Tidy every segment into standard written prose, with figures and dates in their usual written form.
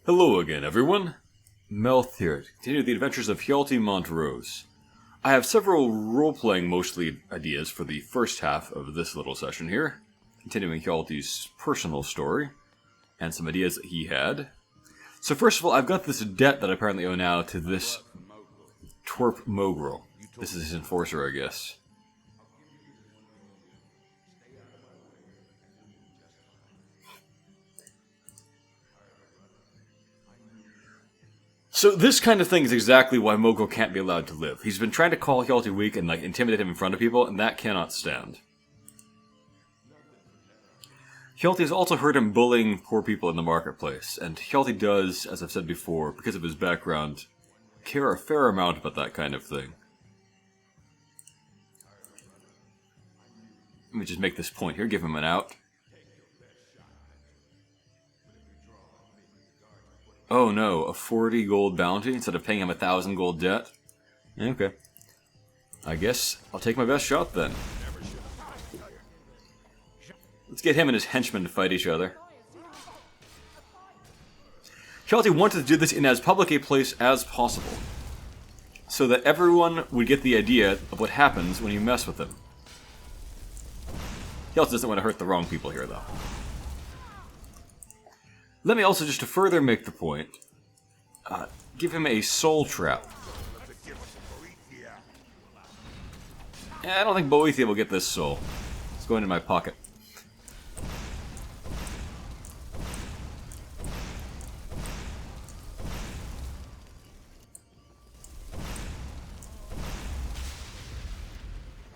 Hello again, everyone. Melth here to continue the adventures of Hjalti Montrose. I have several role-playing mostly ideas for the first half of this little session here, continuing Hjalti's personal story, and some ideas that he had. So first of all, I've got this debt that I apparently owe now to this twerp Mogrel. This is his enforcer, I guess. So this kind of thing is exactly why Mogrel can't be allowed to live. He's been trying to call Hjalti weak and intimidate him in front of people, and that cannot stand. Hjalti has also heard him bullying poor people in the marketplace, and Hjalti does, as I've said before, because of his background, care a fair amount about that kind of thing. Let me just make this point here, give him an out. Oh no, a 40 gold bounty instead of paying him 1,000 gold debt? Okay. I guess I'll take my best shot then. Let's get him and his henchmen to fight each other. Hjalti wanted to do this in as public a place as possible, so that everyone would get the idea of what happens when you mess with him. Hjalti doesn't want to hurt the wrong people here, though. Let me also, just to further make the point, give him a soul trap. I don't think Boethia will get this soul. It's going in my pocket.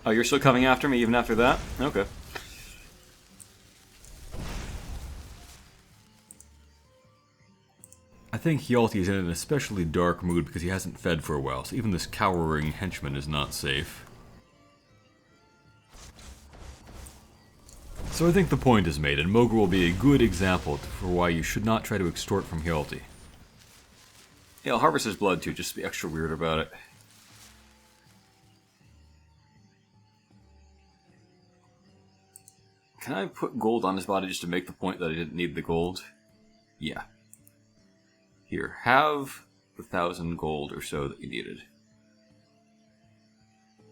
Oh, you're still coming after me even after that? Okay. I think Hjalti is in an especially dark mood because he hasn't fed for a while, so even this cowering henchman is not safe. So I think the point is made, and Mogrel will be a good example for why you should not try to extort from Hjalti. Yeah, I'll harvest his blood too, just to be extra weird about it. Can I put gold on his body just to make the point that I didn't need the gold? Yeah. Here, have the 1,000 gold or so that you needed.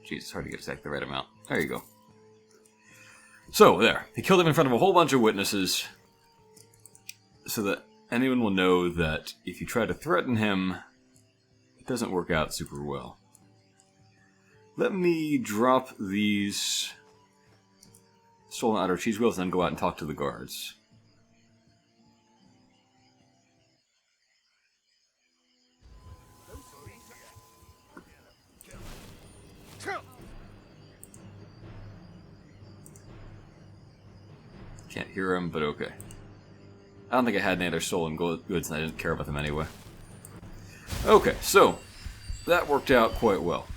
Jeez, it's hard to get exactly the right amount. There you go. So, there. He killed him in front of a whole bunch of witnesses, so that anyone will know that if you try to threaten him, it doesn't work out super well. Let me drop these stolen outer cheese wheels and then go out and talk to the guards. Can't hear him, but okay. I don't think I had any other stolen goods and I didn't care about them anyway. Okay, so that worked out quite well.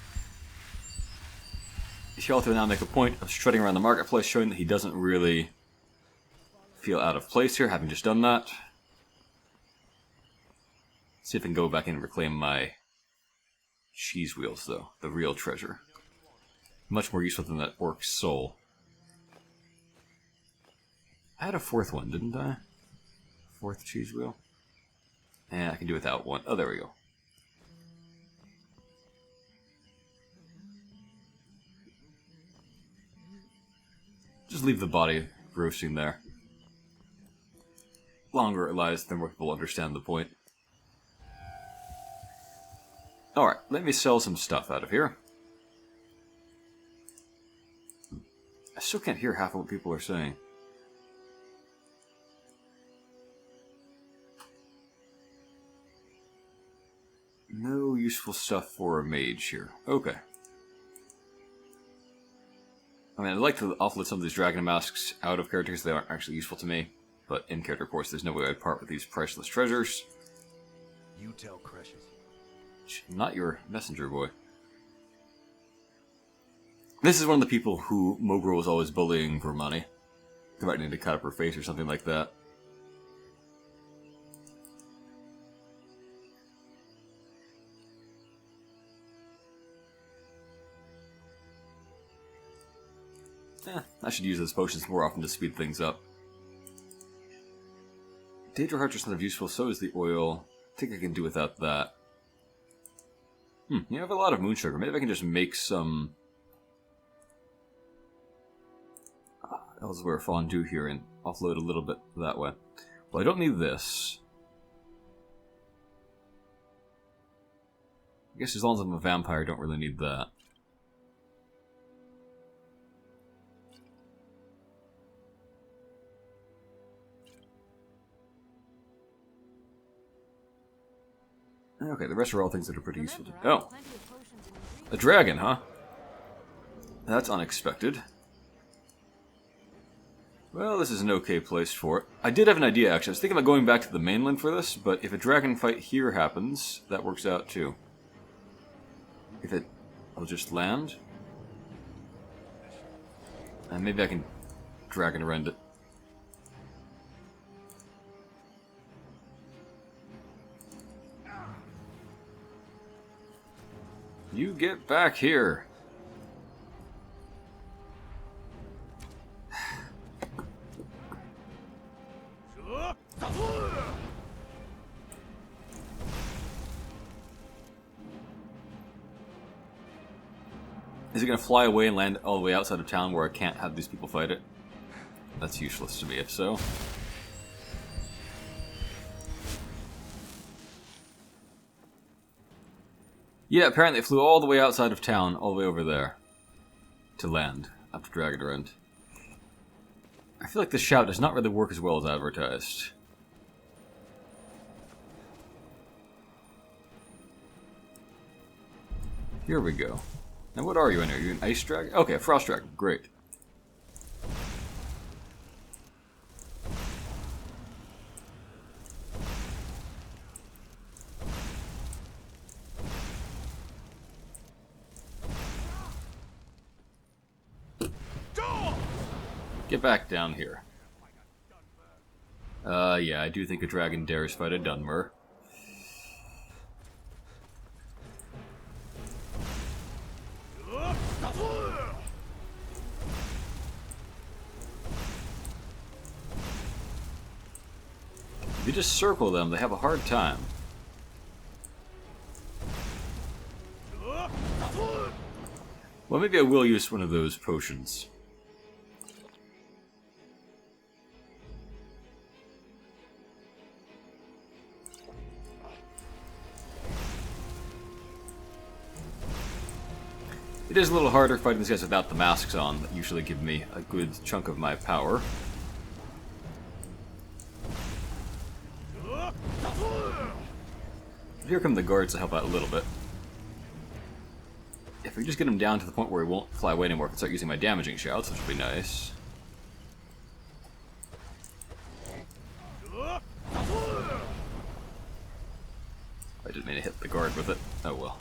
Hjalti will now make a point of strutting around the marketplace, showing that he doesn't really feel out of place here, having just done that. See if I can go back in and reclaim my cheese wheels, though. The real treasure. Much more useful than that orc's soul. I had a fourth one, didn't I? Fourth cheese wheel? And I can do without one. Oh, there we go. Just leave the body roasting there. Longer it lies, the more people understand the point. Alright, let me sell some stuff out of here. I still can't hear half of what people are saying. No useful stuff for a mage here. Okay. I mean, I'd like to offload some of these dragon masks out of character because they aren't actually useful to me. But in character, of course, there's no way I'd part with these priceless treasures. You tell Precious. I'm not your messenger boy. This is one of the people who Mogrel was always bullying for money. Threatening to cut up her face or something like that. I should use those potions more often to speed things up. Daedra hearts are something useful, so is the oil. I think I can do without that. You have a lot of moon sugar. Maybe I can just make some elsewhere fondue here and offload a little bit that way. Well, I don't need this. I guess as long as I'm a vampire, I don't really need that. Okay, the rest are all things that are pretty useful to... Oh! A dragon, huh? That's unexpected. Well, this is an okay place for it. I did have an idea, actually. I was thinking about going back to the mainland for this, but if a dragon fight here happens, that works out too. If it... I'll just land. And maybe I can dragon rend it. You get back here. Is it going to fly away and land all the way outside of town where I can't have these people fight it? That's useless to me if so. Yeah, apparently it flew all the way outside of town, all the way over there. To land, after Dragon Rend. I feel like this shout does not really work as well as advertised. Here we go. Now what are you in here? Are you an ice dragon? Okay, a frost dragon. Great. Get back down here. Yeah, I do think a dragon dares fight a Dunmer. If you just circle them, they have a hard time. Well, maybe I will use one of those potions. It is a little harder fighting these guys without the masks on, that usually give me a good chunk of my power. Here come the guards to help out a little bit. If we just get him down to the point where he won't fly away anymore, I can start using my damaging shouts, which would be nice. I didn't mean to hit the guard with it. Oh well.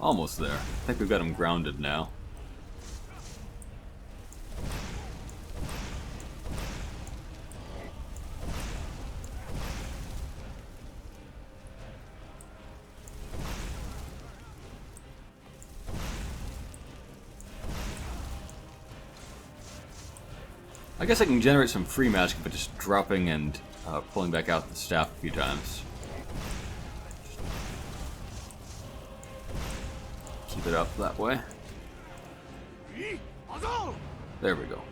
Almost there. I think we've got him grounded now. I guess I can generate some free magic by just dropping and pulling back out the staff a few times. Keep it up that way. There we go.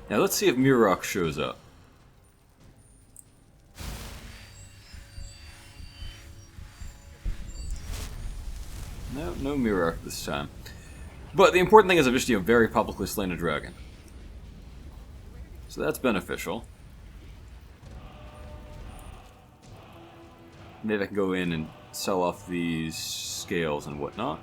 Now let's see if Miraak shows up. No, no Miraak this time. But the important thing is I've just very publicly slain a dragon. So that's beneficial. Maybe I can go in and sell off these scales and whatnot.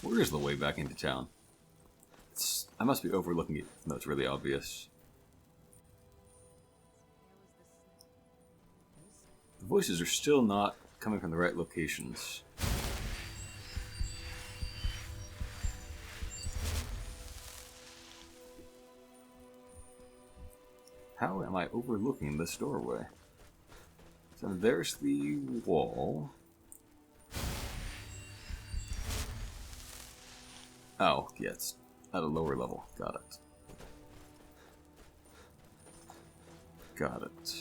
Where's the way back into town? It's I must be overlooking it. No, it's really obvious. The voices are still not coming from the right locations. How am I overlooking this doorway? So there's the wall. Oh, yeah, it's at a lower level. Got it. Got it.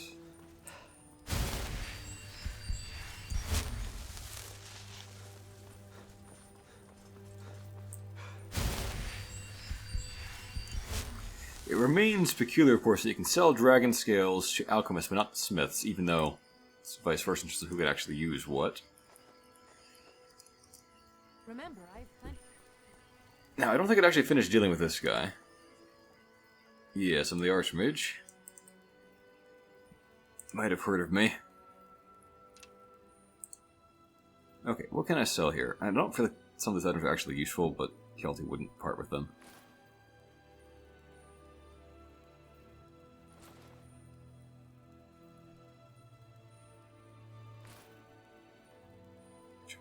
It remains peculiar, of course, that you can sell dragon scales to alchemists, but not smiths, even though it's vice versa, just who could actually use what. Remember, I've plenty. Now, I don't think I'd actually finished dealing with this guy. Yes, I'm the Archmage. Might have heard of me. Okay, what can I sell here? I don't feel like some of these items are actually useful, but Hjalti wouldn't part with them.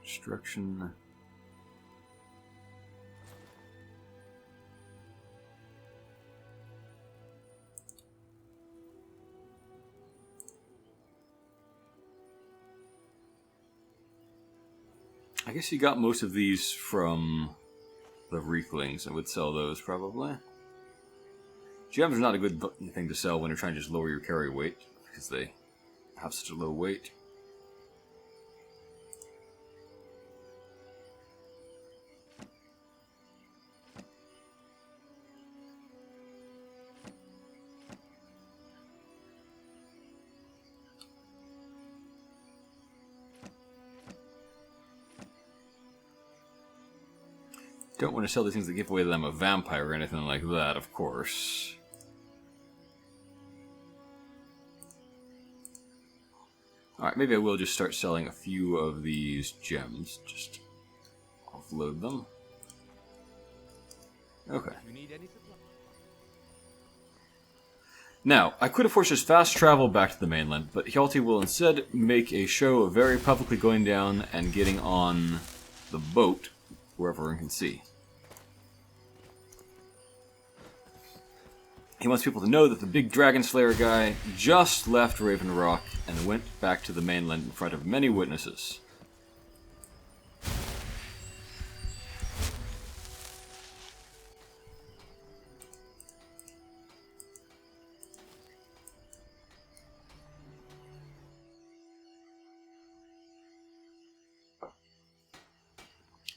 Destruction. I guess you got most of these from the Reeklings. I would sell those probably. Gems are not a good thing to sell when you're trying to just lower your carry weight because they have such a low weight. Don't want to sell these things that give away that I'm a vampire or anything like that, of course. Alright, maybe I will just start selling a few of these gems. Just offload them. Okay. You need any supply? Now, I could of course just fast travel back to the mainland, but Hjalti will instead make a show of very publicly going down and getting on the boat where everyone can see. He wants people to know that the big Dragon Slayer guy just left Raven Rock and went back to the mainland in front of many witnesses.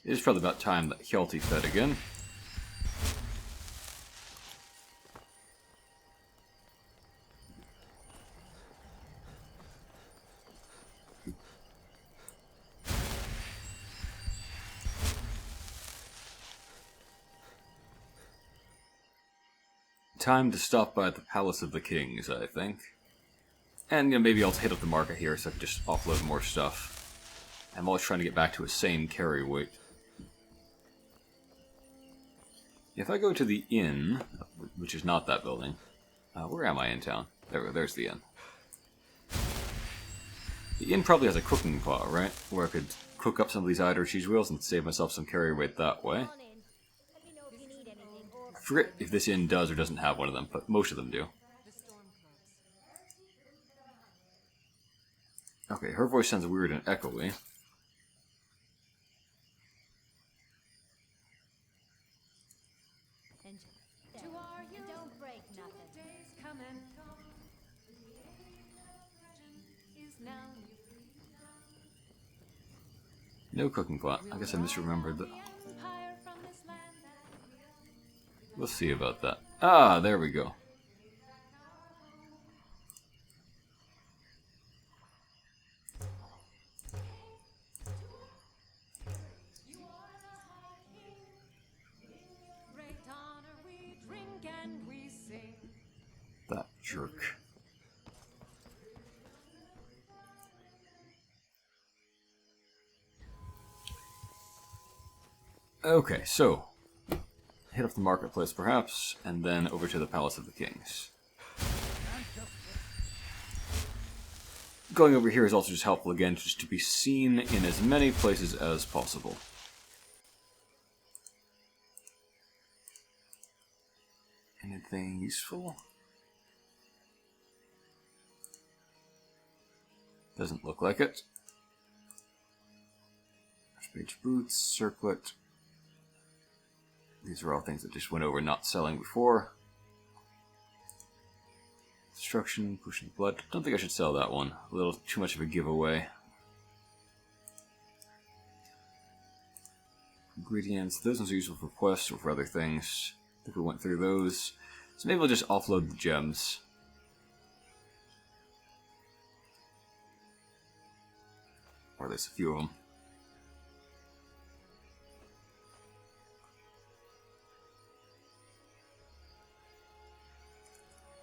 It is probably about time that Hjalti fed again. Time to stop by the Palace of the Kings, I think. And maybe I'll hit up the market here so I can just offload more stuff. I'm always trying to get back to a sane carry weight. If I go to the inn, which is not that building, where am I in town? There's the inn. The inn probably has a cooking pot, right? Where I could cook up some of these Eider cheese wheels and save myself some carry weight that way. I forget if this inn does or doesn't have one of them, but most of them do. Okay, her voice sounds weird and echoey. No cooking pot. I guess I misremembered that. We'll see about that. Ah, there we go. That jerk. Okay, so hit up the marketplace perhaps, and then over to the Palace of the Kings. Going over here is also just helpful again, just to be seen in as many places as possible. Anything useful? Doesn't look like it. Page boots, circlet. These are all things that just went over not selling before. Destruction, pushing blood. Don't think I should sell that one. A little too much of a giveaway. Ingredients. Those ones are useful for quests or for other things. I think we went through those. So maybe we'll just offload the gems. Or at least a few of them.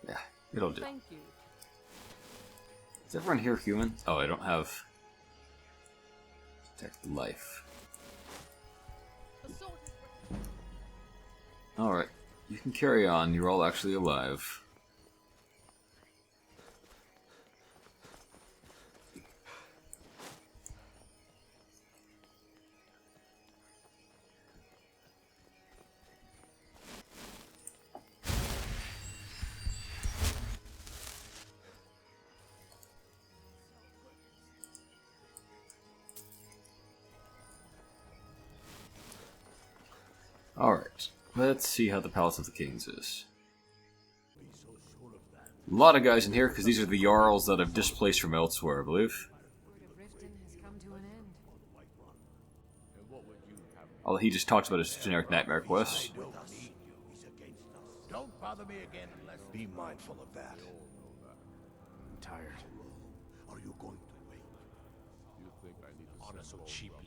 Yeah, it'll do. Thank you. Is everyone here human? Oh, I don't have detect life. Alright, you can carry on. You're all actually alive. Alright, let's see how the Palace of the Kings is. A lot of guys in here, because these are the Jarls that I've displaced from elsewhere, I believe. Word of Riften has come to an end. Although he just talks about his generic nightmare quests. Don't bother me again unless. Be mindful of that. I'm tired. Are you going to wait? Honor so cheaply.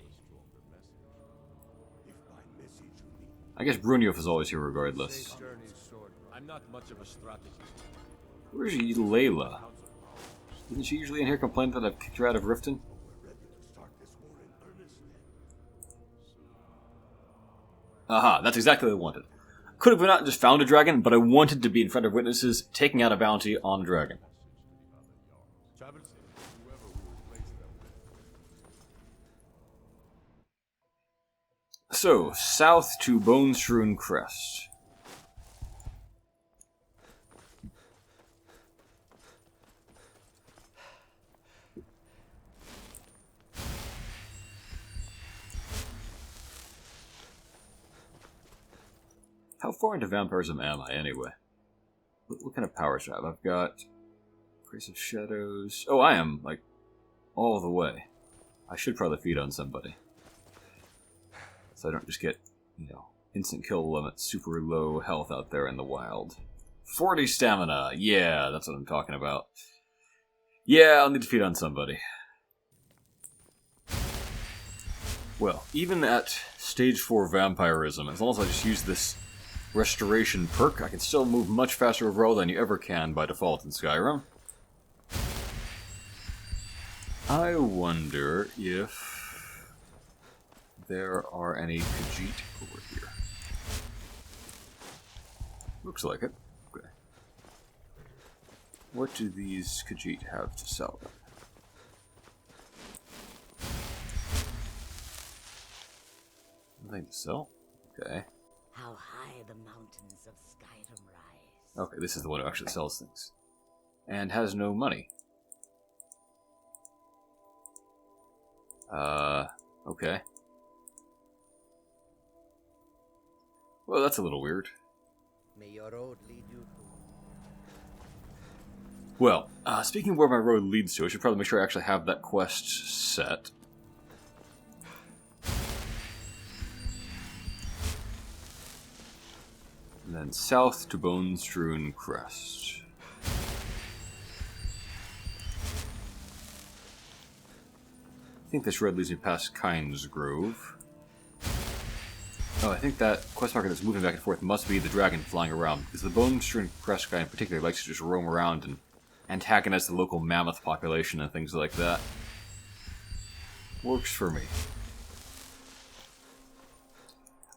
If by message you mean. I guess Brunjolf is always here regardless. I'm not much of a strategist. Where's Layla? Isn't she usually in here complaining that I've kicked her out of Riften? Aha, that's exactly what I wanted. Could have not just found a dragon, but I wanted to be in front of witnesses taking out a bounty on a dragon. So, south to Bone-Strewn Crest. How far into vampirism am I, anyway? What kind of powers do I have? I've got Grace of Shadows. Oh, I am, like, all the way. I should probably feed on somebody. So I don't just get, you know, instant kill limit, super low health out there in the wild. 40 stamina! Yeah, that's what I'm talking about. Yeah, I'll need to feed on somebody. Well, even at stage 4 vampirism, as long as I just use this restoration perk, I can still move much faster overall than you ever can by default in Skyrim. I wonder if there are any Khajiit over here. Looks like it. Okay. What do these Khajiit have to sell? Nothing to sell? Okay. How high the mountains of Skyrim rise. Okay, this is the one who actually sells things. And has no money. Okay. Well, that's a little weird. May your road lead you to. Well, speaking of where my road leads to, I should probably make sure I actually have that quest set. And then south to Bone-Strewn Crest. I think this road leads me past Kyne's Grove. Oh, I think that quest marker that's moving back and forth must be the dragon flying around, because the Bone-Strewn Crest guy in particular likes to just roam around and antagonize the local mammoth population and things like that. Works for me.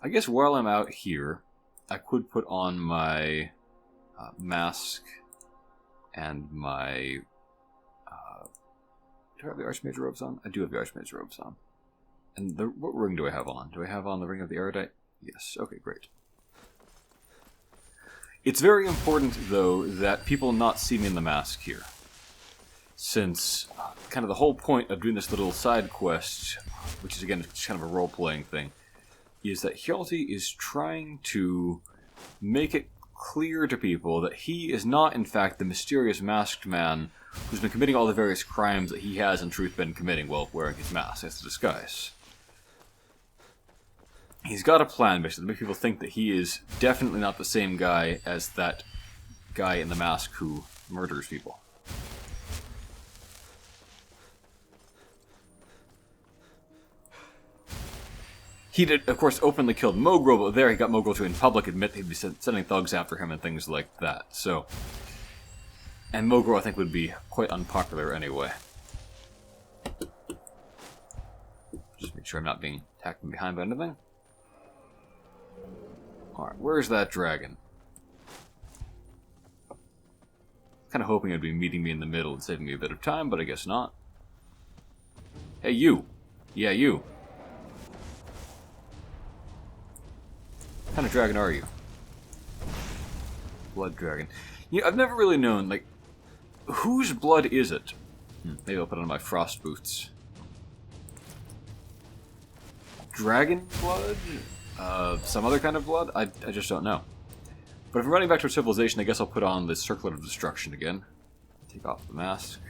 I guess while I'm out here, I could put on my mask and my... do I have the Archmage robes on? I do have the Archmage robes on. And what ring do I have on? Do I have on the Ring of the Erudite? Yes. Okay, great. It's very important, though, that people not see me in the mask here. Since kind of the whole point of doing this little side quest, which is, again, kind of a role-playing thing, is that Hjalti is trying to make it clear to people that he is not, in fact, the mysterious masked man who's been committing all the various crimes that he has, in truth, been committing while wearing his mask as a disguise. He's got a plan, basically, to make people think that he is definitely not the same guy as that guy in the mask who murders people. He did, of course, openly killed Mogro, but there he got Mogro to, in public, admit he'd be sending thugs after him and things like that. So, and Mogro, I think, would be quite unpopular anyway. Just make sure I'm not being attacked from behind by anything. Alright, where's that dragon? Kind of hoping it'd be meeting me in the middle and saving me a bit of time, but I guess not. Hey, you! Yeah, you! What kind of dragon are you? Blood dragon. You know, I've never really known, like, whose blood is it? Maybe I'll put on my frost boots. Dragon blood? Some other kind of blood? I just don't know. But if I'm running back to civilization, I guess I'll put on this Circlet of Destruction again. Take off the mask.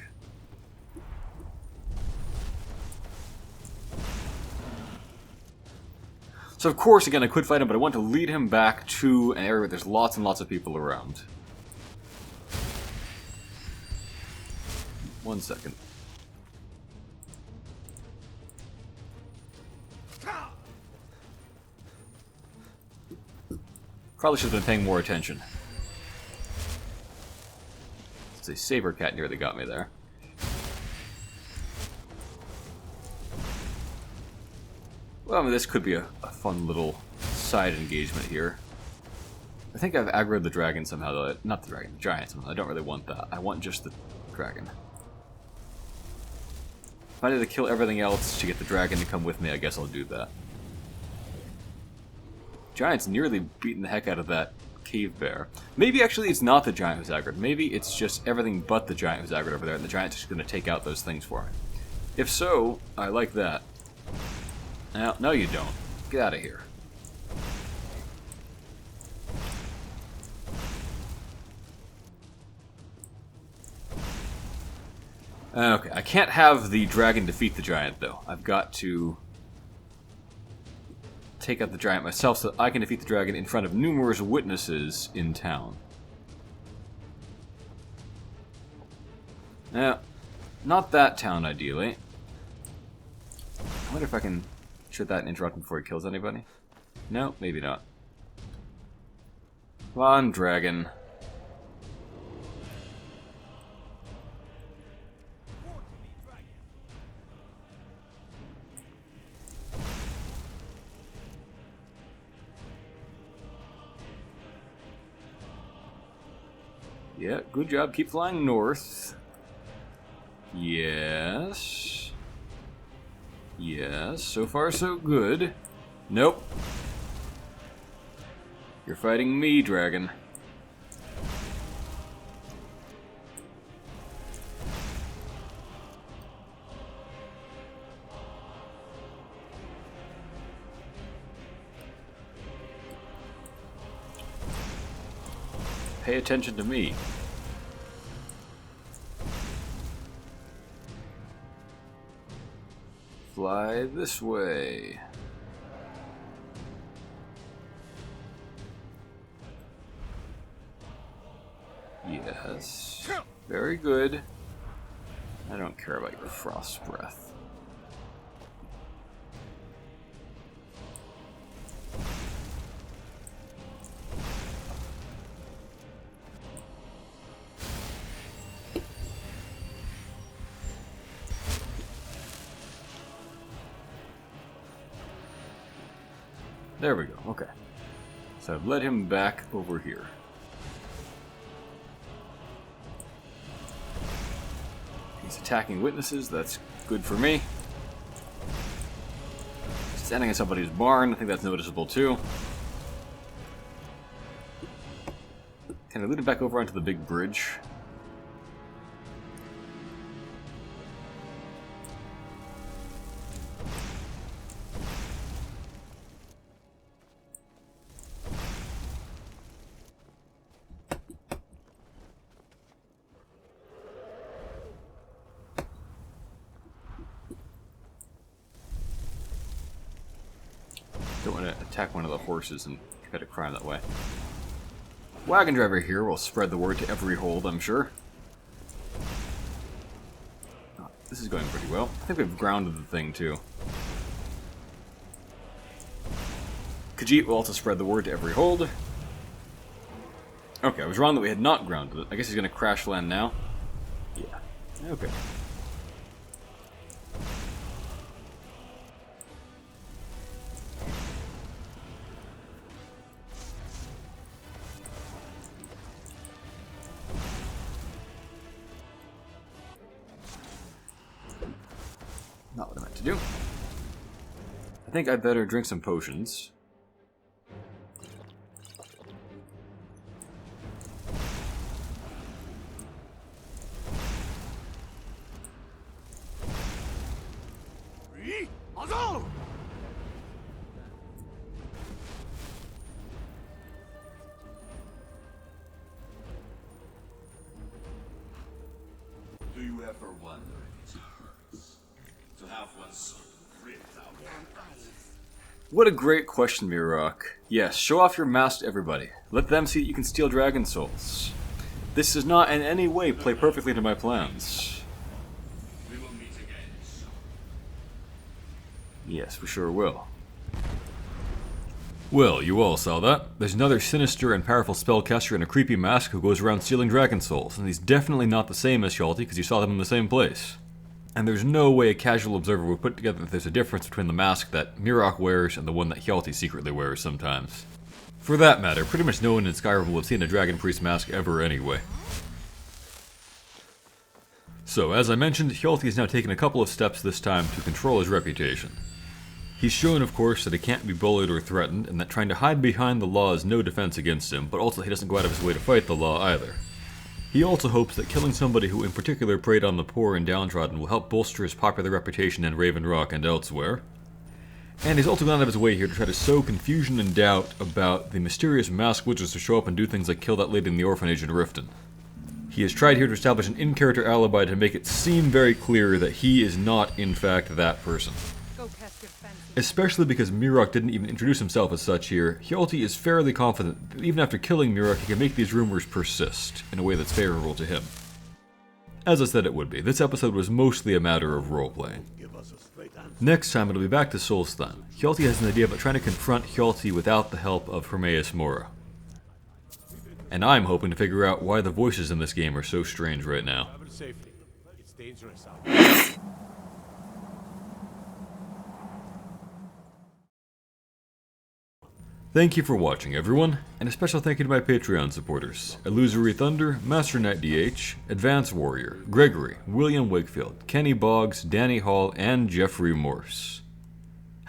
So of course, again, I could fight him, but I want to lead him back to an area where there's lots and lots of people around. 1 second. Probably should have been paying more attention. It's a saber cat nearly got me there. Well, I mean, this could be a fun little side engagement here. I think I've aggroed the dragon somehow, though. Not the dragon, the giant somehow. I don't really want that. I want just the dragon. If I need to kill everything else to get the dragon to come with me, I guess I'll do that. Giant's nearly beaten the heck out of that cave bear. Maybe actually it's not the giant who's aggroed. Maybe it's just everything but the giant who's aggroed over there, and the giant's just going to take out those things for me. If so, I like that. No, you don't. Get out of here. Okay, I can't have the dragon defeat the giant, though. I've got to take out the giant myself so that I can defeat the dragon in front of numerous witnesses in town. Now, not that town, ideally. I wonder if I can shoot that and interrupt him before he kills anybody. No, maybe not. Come on, dragon. Yeah, good job. Keep flying north. Yes. Yes, so far so good. Nope. You're fighting me, dragon. Pay attention to me. Fly this way. Yes. Very good. I don't care about your frost breath. There we go, okay. So I've led him back over here. He's attacking witnesses, that's good for me. Standing in somebody's barn, I think that's noticeable too. Can I lead him back over onto the big bridge? Don't want to attack one of the horses and commit a crime that way. Wagon driver here will spread the word to every hold, I'm sure. Oh, this is going pretty well. I think we've grounded the thing, too. Khajiit will also spread the word to every hold. Okay, I was wrong that we had not grounded it. I guess he's going to crash land now. Yeah. Okay. Not what I meant to do. I think I'd better drink some potions. Do you ever wonder if it hurts to have one's soul ripped out? What a great question, Miraak. Yes, show off your mask to everybody. Let them see that you can steal dragon souls. This does not in any way play perfectly into my plans. We will meet again soon. Yes, we sure will. Well, you all saw that. There's another sinister and powerful spellcaster in a creepy mask who goes around stealing dragon souls, and he's definitely not the same as Hjalti because you saw them in the same place. And there's no way a casual observer would put together that there's a difference between the mask that Miraak wears and the one that Hjalti secretly wears sometimes. For that matter, pretty much no one in Skyrim will have seen a dragon priest mask ever anyway. So, as I mentioned, Hjalti has now taken a couple of steps this time to control his reputation. He's shown, of course, that he can't be bullied or threatened, and that trying to hide behind the law is no defense against him, but also he doesn't go out of his way to fight the law either. He also hopes that killing somebody who in particular preyed on the poor and downtrodden will help bolster his popular reputation in Raven Rock and elsewhere. And he's also gone out of his way here to try to sow confusion and doubt about the mysterious masked witches who show up and do things like kill that lady in the orphanage in Riften. He has tried here to establish an in-character alibi to make it seem very clear that he is not, in fact, that person. Go cast your fancy. Especially because Miraak didn't even introduce himself as such here, Hjalti is fairly confident that even after killing Miraak, he can make these rumors persist in a way that's favorable to him. As I said it would be, this episode was mostly a matter of role-playing. Give us a straight answer. Next time it'll be back to Solstheim. Hjalti has an idea about trying to confront Hjalti without the help of Hermaeus Mora. And I'm hoping to figure out why the voices in this game are so strange right now. Travel safely. It's dangerous out there. Thank you for watching, everyone, and a special thank you to my Patreon supporters: Illusory Thunder, Master Knight DH, Advance Warrior, Gregory, William Wakefield, Kenny Boggs, Danny Hall, and Jeffrey Morse.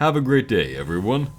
Have a great day, everyone.